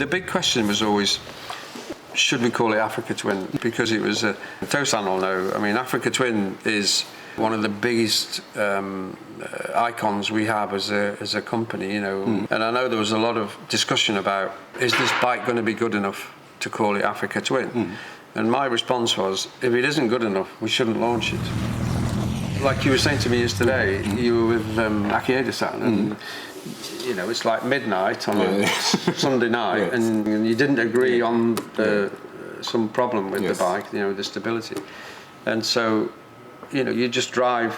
The big question was always, should we call it Africa Twin? Because it was Tosan will know. I mean, Africa Twin is one of the biggest icons we have as a company, you know. And I know there was a lot of discussion about, is this bike going to be good enough to call it Africa Twin? And my response was, if it isn't good enough, we shouldn't launch it. Like you were saying to me yesterday, you were with Akieda-san, and you know, it's like midnight on a Sunday night, and you didn't agree on some problem with the bike, you know, the stability. And so, you know, you just drive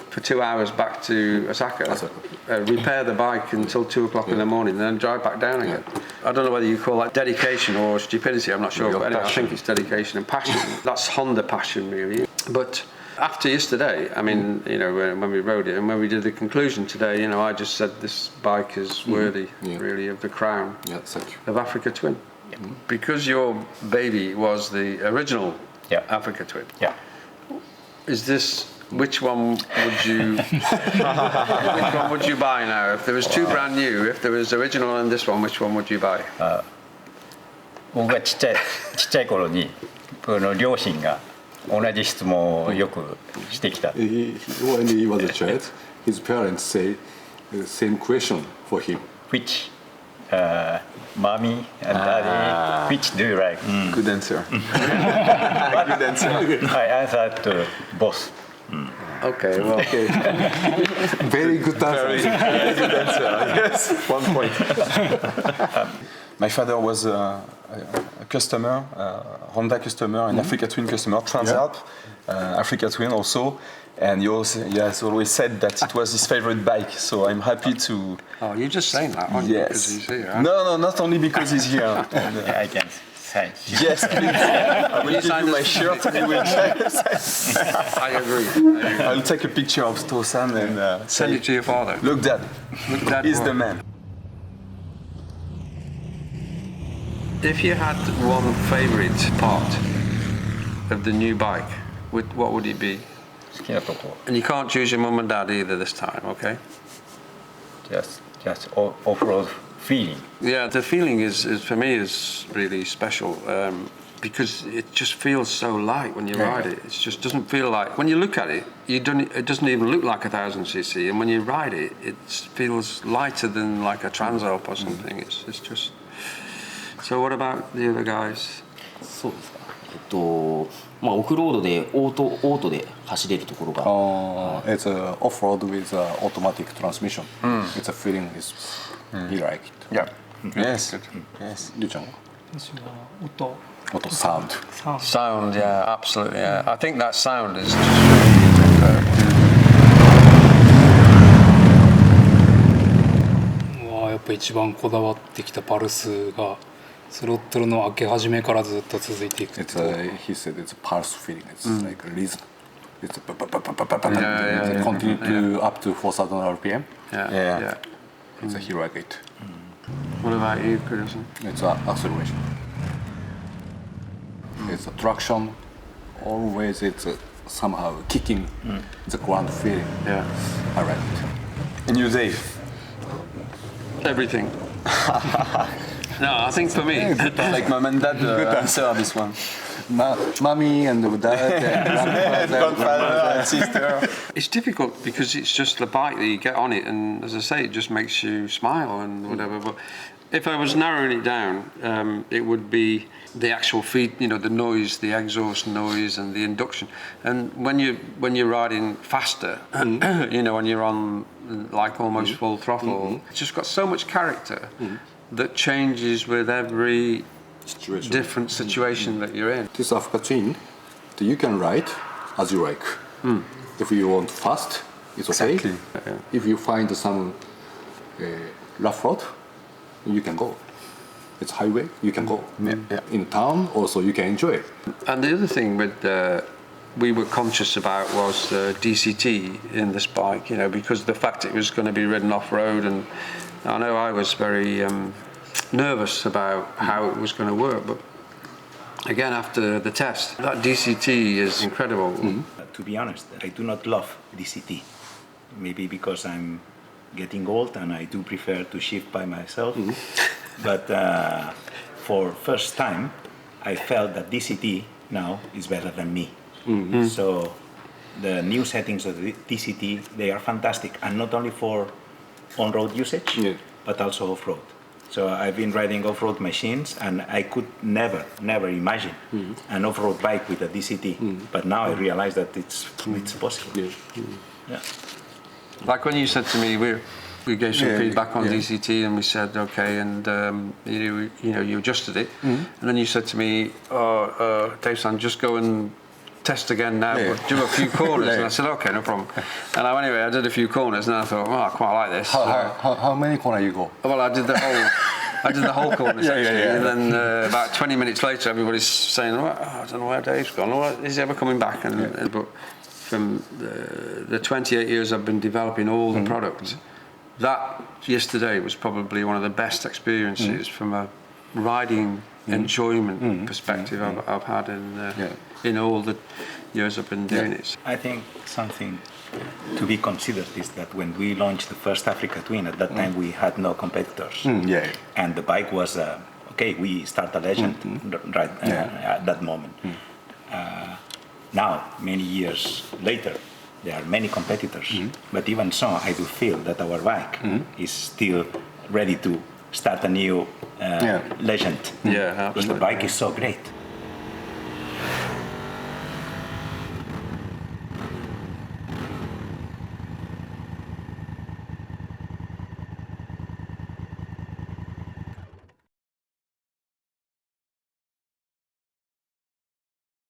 for 2 hours back to Osaka, repair the bike until 2 o'clock in the morning, and then drive back down again. I don't know whether you call that dedication or stupidity, I'm not sure, but anyway, I think it's dedication and passion. That's Honda passion, really. But after yesterday, I mean, you know, when we rode it and when we did the conclusion today, you know, I just said this bike is worthy, really, of the crown of Africa Twin. Because your baby was the original Africa Twin. Is this, which one would you buy now? If there was two brand new, if there was original and this one, which one would you buy? 僕がちっちゃい頃に両親が同じ質問をよくしてきた。When he was a child, his parents say the same question for him. Which, mommy and daddy, which do you like? Good answer. Good answer. I answered both. Okay, well, Very good answer. Very good answer. Yes, 1 point. My father was a customer, Honda customer, an Africa Twin customer, Transalp, Africa Twin also, and he has always said that it was his favorite bike. So I'm happy to. Oh, you're just saying that, aren't you? Because he's here. Huh? No, not only because he's here. I can say. Yes, please. I will give you my shirt and you will I agree. I'll take a picture of Tosan and Send it to your father. Look, Dad. Look, Dad, He's what? the man. If you had one favourite part of the new bike, what would it be? 好きなとこ And you can't choose your mum and dad either this time, okay? just off-road feeling. Yeah, the feeling is for me is really special because it just feels so light when you ride it. It just doesn't feel like, when you look at it, it doesn't even look like 1000cc, and when you ride it, it feels lighter than like a Transalp or something. It's just. So what about the other guys? そうですか。まあオフロードでオートで走れるところが。It's a off-road with automatic transmission. It's a feeling he like it. Yeah. Yes. Yes. りゅうちゃんは？私は音。音サウンド。Sound, yeah, absolutely. Yeah. I think that sound is just really superb. やっぱ一番こだわってきたパルスがスロットルの開け始めからずっと続いていく。He said it's a pulse feeling. It's like a rhythm. It's a continue to up to 4,000 RPM. Yeah. It's he like it. What about you, Kudo-san? It's acceleration. It's a traction. Always it's somehow kicking the ground feeling. Yeah. I like it. And you, Dave? Everything. No, I think for me, Like mom and dad answer this one. Mommy and dad, Grandfather and sister. it's difficult because it's just the bike that you get on it, and as I say, it just makes you smile and whatever. But if I was narrowing it down, it would be the actual feed, you know, the noise, the exhaust noise, and the induction. And when you're riding faster, you know, when you're on like almost full throttle, it's just got so much character that changes with every different situation that you're in. This Africa Twin, you can ride as you like. If you want fast, it's okay. Exactly. If you find some rough road, you can go. It's highway, you can go. In town, also you can enjoy it. And the other thing we were conscious about was DCT in this bike, you know, because the fact it was going to be ridden off-road, and I know I was very nervous about how it was going to work, but again, after the test, that DCT is incredible. To be honest, I do not love DCT. Maybe because I'm getting old and I do prefer to shift by myself. But for first time, I felt that DCT now is better than me. So the new settings of the DCT, they are fantastic, and not only for on-road usage, but also off-road. So I've been riding off-road machines, and I could never imagine an off-road bike with a DCT. But now I realize that it's possible. Yeah. Like when you said to me, we gave some feedback on DCT, and we said okay, and you adjusted it, and then you said to me, Dave-san, just go and test again now, but do a few corners. And I said, okay, no problem. And anyway, I did a few corners, and I thought, I quite like this. How many corners you go? Well, I did the whole corners actually, and then about 20 minutes later, everybody's saying, I don't know where Dave's gone. Is he ever coming back? But from the 28 years I've been developing all the products, that yesterday was probably one of the best experiences from a riding enjoyment perspective I've had in all the years I've been doing it. I think something to be considered is that when we launched the first Africa Twin, at that time we had no competitors. And the bike was, we start a legend at that moment. Now, many years later, there are many competitors. But even so, I do feel that our bike is still ready to start a new legend. Yeah, because the bike is so great.